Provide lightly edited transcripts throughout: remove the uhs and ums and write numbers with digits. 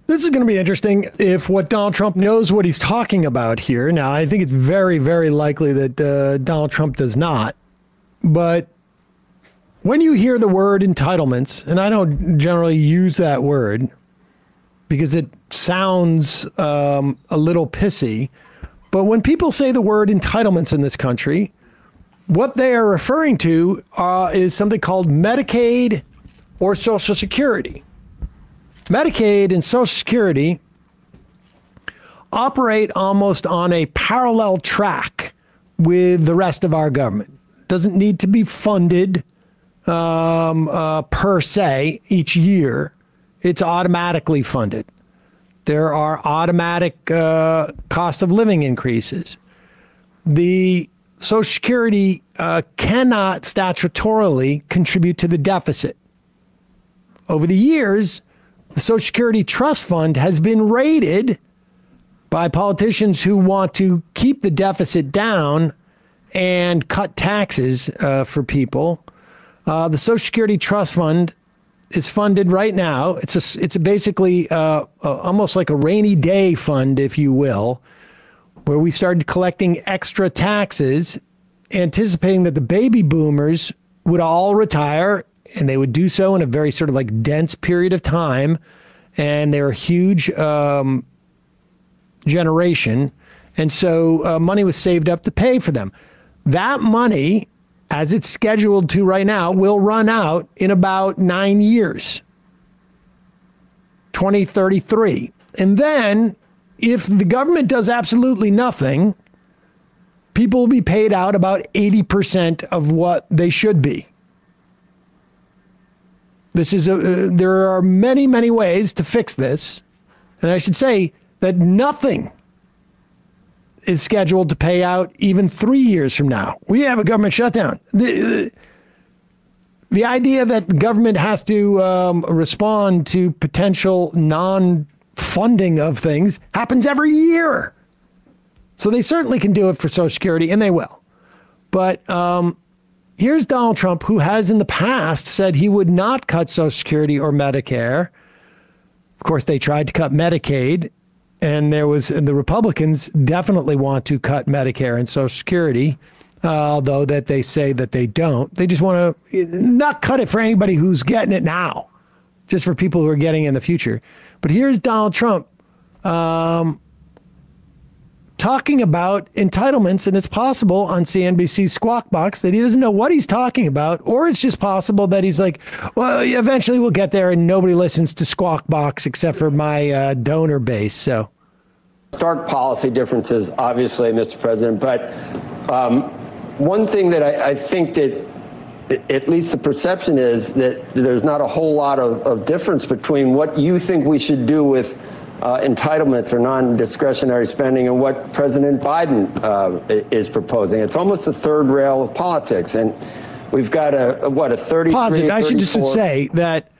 This is going to be interesting if what Donald Trump knows what he's talking about here. Now, I think it's very, very likely that Donald Trump does not. But when you hear the word entitlements, and I don't generally use that word because it sounds a little pissy, but when people say the word entitlements in this country, what they are referring to is something called Medicaid or Social Security. Medicaid and Social Security operate almost on a parallel track with the rest of our government. Doesn't need to be funded per se each year. It's automatically funded. There are automatic cost of living increases. The Social Security cannot statutorily contribute to the deficit. Over the years, the Social Security Trust Fund has been raided by politicians who want to keep the deficit down and cut taxes for people. The Social Security Trust Fund is funded right now. It's basically almost like a rainy day fund, if you will, where we started collecting extra taxes, anticipating that the baby boomers would all retire, and they would do so in a very sort of like dense period of time. And they're a huge generation. And so money was saved up to pay for them. That money, as it's scheduled to right now, will run out in about 9 years, 2033. And then if the government does absolutely nothing, people will be paid out about 80% of what they should be. This is there are many, many ways to fix this. And I should say that nothing is scheduled to pay out even 3 years from now. We have a government shutdown. The idea that the government has to respond to potential non-funding of things happens every year. So they certainly can do it for Social Security, and they will. But here's Donald Trump, who has in the past said he would not cut Social Security or Medicare. Of course, they tried to cut Medicaid, and the Republicans definitely want to cut Medicare and Social Security, although that they say that they don't. They just want to not cut it for anybody who's getting it now, just for people who are getting it in the future. But here's Donald Trump talking about entitlements, and it's possible on CNBC's Squawk Box that he doesn't know what he's talking about, or it's just possible that he's like, well, eventually we'll get there and nobody listens to Squawk Box except for my donor base. So stark policy differences, obviously, Mr. President, but one thing that I think that at least the perception is that there's not a whole lot of difference between what you think we should do with entitlements or non-discretionary spending and what President Biden is proposing. It's almost a third rail of politics. And we've got a 33, Positive. I should 34. just say that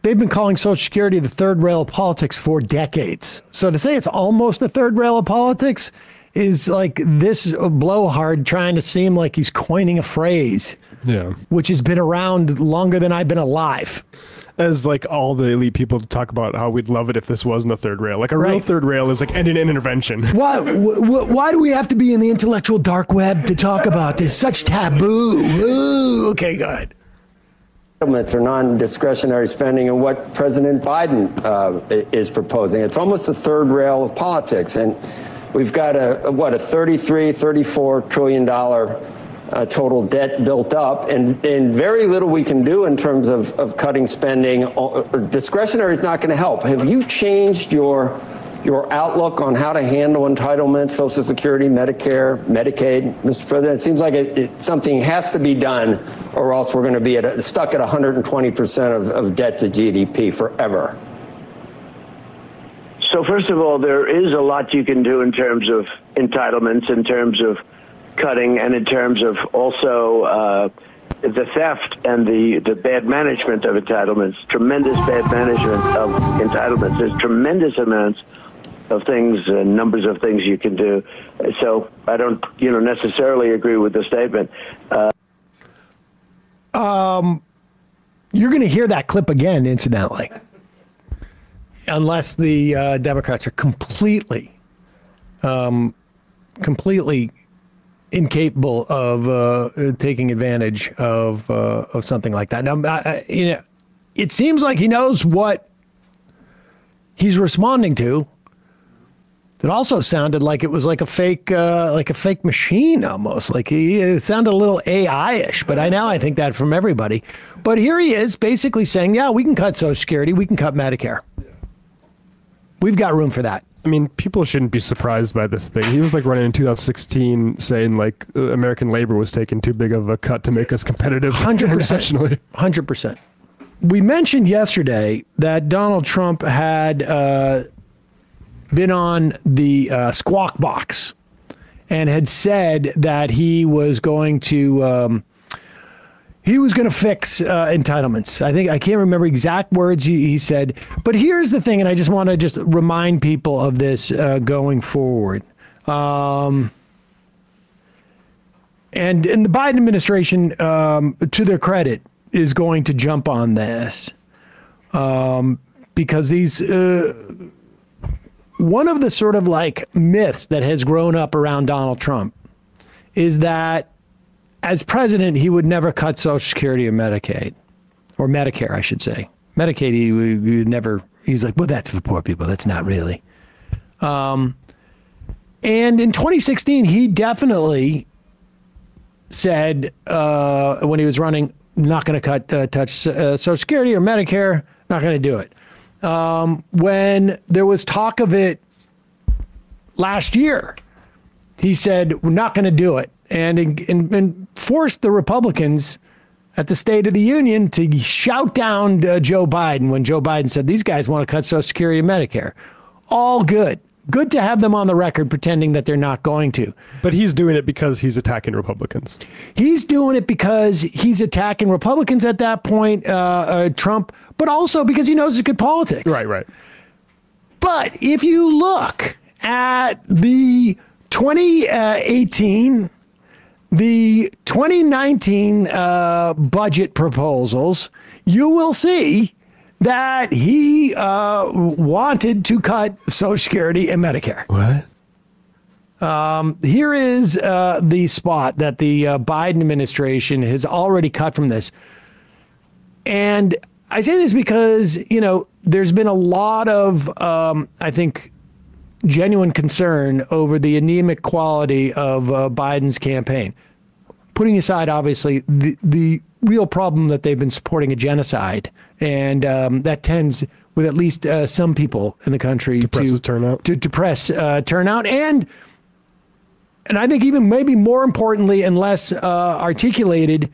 they've been calling Social Security the third rail of politics for decades. So to say it's almost the third rail of politics is like this blowhard trying to seem like he's coining a phrase, which has been around longer than I've been alive. As like all the elite people talk about how we'd love it if this wasn't a third rail. Like a real third rail is like ending an intervention. Why do we have to be in the intellectual dark web to talk about this? Such taboo. Ooh, okay, go ahead. Entitlements or non-discretionary spending and what President Biden is proposing. It's almost a third rail of politics. And we've got a 33, 34 trillion dollar total debt built up, and very little we can do in terms of cutting spending. Discretionary is not going to help. Have you changed your outlook on how to handle entitlements, Social Security, Medicare, Medicaid, Mr. President? It seems like something has to be done, or else we're going to be stuck at 120% of debt to GDP forever. So first of all, there is a lot you can do in terms of entitlements, in terms of cutting, and in terms of also the theft and the bad management of entitlements, tremendous bad management of entitlements. There's tremendous amounts of things and numbers of things you can do. So I don't, necessarily agree with the statement. You're going to hear that clip again, incidentally. unless the Democrats are completely incapable of taking advantage of something like that. Now, it seems like he knows what he's responding to. It also sounded like it was like a fake machine almost. Like it sounded a little AI-ish, but I think that from everybody. But here he is basically saying, yeah, we can cut Social Security, we can cut Medicare. We've got room for that. I mean, people shouldn't be surprised by this thing. He was like running in 2016 saying like American labor was taking too big of a cut to make us competitive 100%, internationally. 100%. We mentioned yesterday that Donald Trump had been on the Squawk Box and had said that he was going to fix entitlements. I can't remember exact words he said, but here's the thing, and I just want to just remind people of this going forward. And the Biden administration, to their credit, is going to jump on this because these one of the sort of like myths that has grown up around Donald Trump is that as president, he would never cut Social Security or Medicaid, or Medicare, I should say. Medicaid, he would never, he's like, well, that's for poor people. That's not really. And in 2016, he definitely said when he was running, not going to touch Social Security or Medicare, not going to do it. When there was talk of it last year, he said, we're not going to do it. And forced the Republicans at the State of the Union to shout down Joe Biden when Joe Biden said, these guys want to cut Social Security and Medicare. All good. Good to have them on the record pretending that they're not going to. But he's doing it because he's attacking Republicans. He's doing it because he's attacking Republicans at that point, Trump, but also because he knows it's good politics. Right. But if you look at the 2018, the 2019 budget proposals, you will see that he wanted to cut Social Security and Medicare. What? Here is the spot that the Biden administration has already cut from this. And I say this because, there's been a lot of, I think, genuine concern over the anemic quality of Biden's campaign. Putting aside, obviously, the real problem that they've been supporting a genocide, and that tends, with at least some people in the country, to depress turnout, and I think even maybe more importantly and less articulated,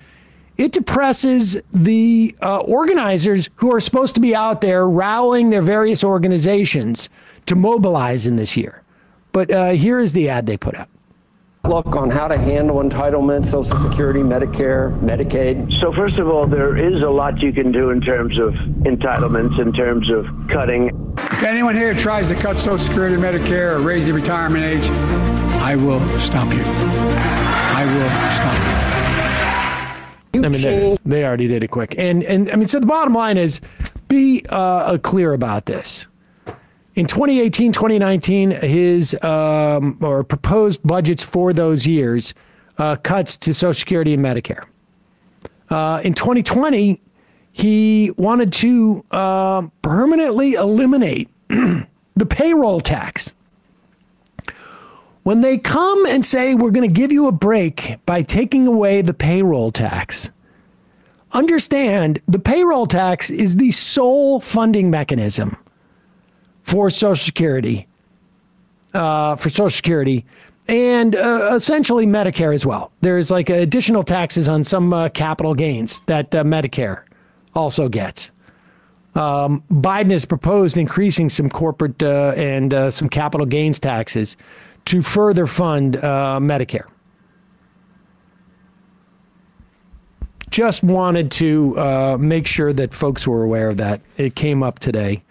it depresses the organizers who are supposed to be out there rallying their various organizations to mobilize in this year. But here is the ad they put out. Look on how to handle entitlements, Social Security, Medicare, Medicaid. So first of all, there is a lot you can do in terms of entitlements, in terms of cutting. If anyone here tries to cut Social Security, Medicare, or raise the retirement age, I will stop you. I will stop you. They already did it quick. And I mean, so the bottom line is, be clear about this. In 2018, 2019, his or proposed budgets for those years cuts to Social Security and Medicare. In 2020, he wanted to permanently eliminate the payroll tax. When they come and say, we're going to give you a break by taking away the payroll tax, understand the payroll tax is the sole funding mechanism for Social Security, and essentially Medicare as well. There's like additional taxes on some capital gains that Medicare also gets. Biden has proposed increasing some corporate and some capital gains taxes to further fund Medicare. Just wanted to make sure that folks were aware of that. It came up today.